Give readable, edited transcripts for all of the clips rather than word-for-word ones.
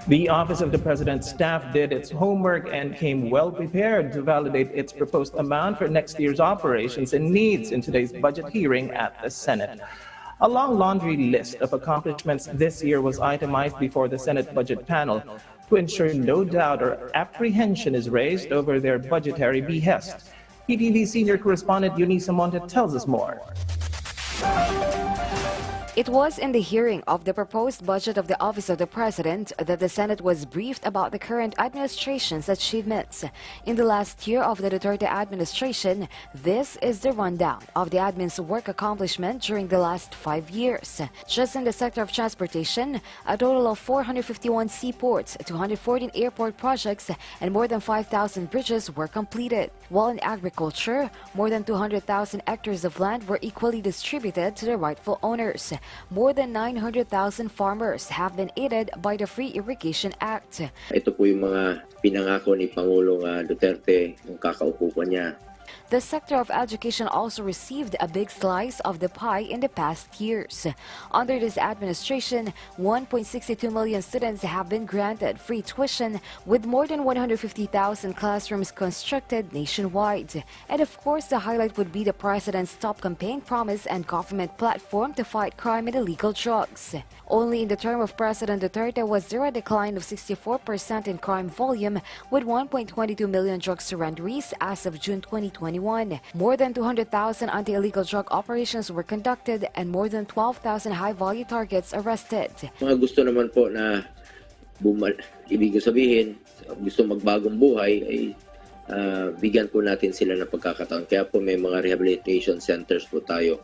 The Office of the President's staff did its homework and came well prepared to validate its proposed amount for next year's operations and needs in today's budget hearing at the Senate. A long laundry list of accomplishments this year was itemized before the Senate budget panel to ensure no doubt or apprehension is raised over their budgetary behest. PTV senior correspondent Eunice Monte tells us more. It was in the hearing of the proposed budget of the Office of the President that the Senate was briefed about the current administration's achievements. In the last year of the Duterte administration, this is the rundown of the admin's work accomplishment during the last 5 years. Just in the sector of transportation, a total of 451 seaports, 214 airport projects, and more than 5,000 bridges were completed. While in agriculture, more than 200,000 hectares of land were equally distributed to the rightful owners. More than 900,000 farmers have been aided by the Free Irrigation Act. Ito po yung mga pinangako ni Pangulong Duterte nung kakaupo pa niya. The sector of education also received a big slice of the pie in the past years. Under this administration, 1.62 million students have been granted free tuition, with more than 150,000 classrooms constructed nationwide. And of course, the highlight would be the President's top campaign promise and government platform to fight crime and illegal drugs. Only in the term of President Duterte was there a decline of 64% in crime volume, with 1.22 million drug surrenderies as of June 2021. More than 200,000 anti-illegal drug operations were conducted and more than 12,000 high-value targets arrested. Mga gusto naman po na ibig sabihin, gusto magbagong buhay, ay bigyan po natin sila ng pagkakataon. Kaya po may mga rehabilitation centers po tayo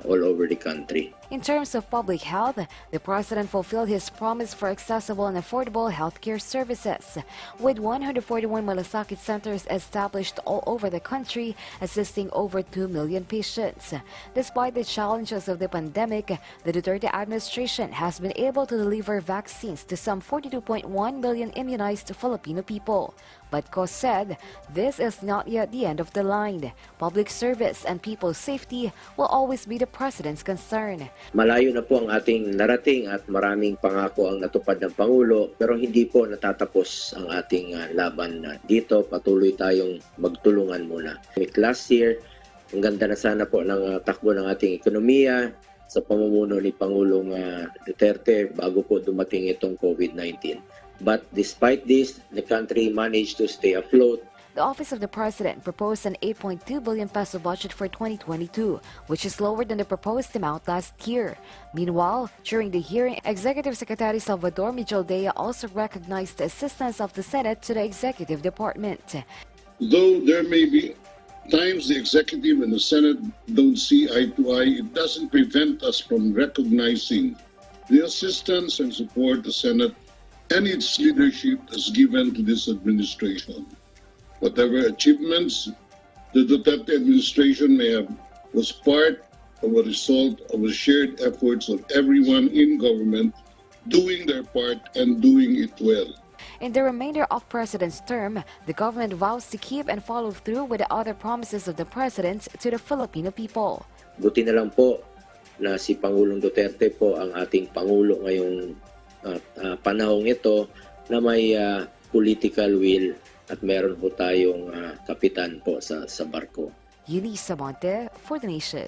all over the country. In terms of public health, the President fulfilled his promise for accessible and affordable healthcare services, with 141 malasakit centers established all over the country, assisting over 2 million patients. Despite the challenges of the pandemic, the Duterte administration has been able to deliver vaccines to some 42.1 million immunized Filipino people. But Cos said this is not yet the end of the line. Public service and people's safety will always be the President's concern. Malayo na po ang ating narating at maraming pangako ang natupad ng Pangulo, pero hindi po natatapos ang ating laban dito. Patuloy tayong magtulungan muna. Last year, ang ganda na sana po ng takbo ng ating ekonomiya sa pamumuno ni Pangulong Duterte bago po dumating itong COVID-19. But despite this, the country managed to stay afloat. The Office of the President proposed an 8.2 billion peso budget for 2022, which is lower than the proposed amount last year. Meanwhile, during the hearing, Executive Secretary Salvador Mijaldea also recognized the assistance of the Senate to the Executive Department. Though there may be times the Executive and the Senate don't see eye to eye, it doesn't prevent us from recognizing the assistance and support the Senate and its leadership has given to this administration. Whatever achievements the Duterte administration may have was part of a result of the shared efforts of everyone in government doing their part and doing it well. In the remainder of President's term, the government vows to keep and follow through with the other promises of the President to the Filipino people. Buti na lang po na si Pangulong Duterte po ang ating Pangulo ngayong panahong ito na may political will at meron po tayong kapitan po sa barko. Eunice Monte for the Nation.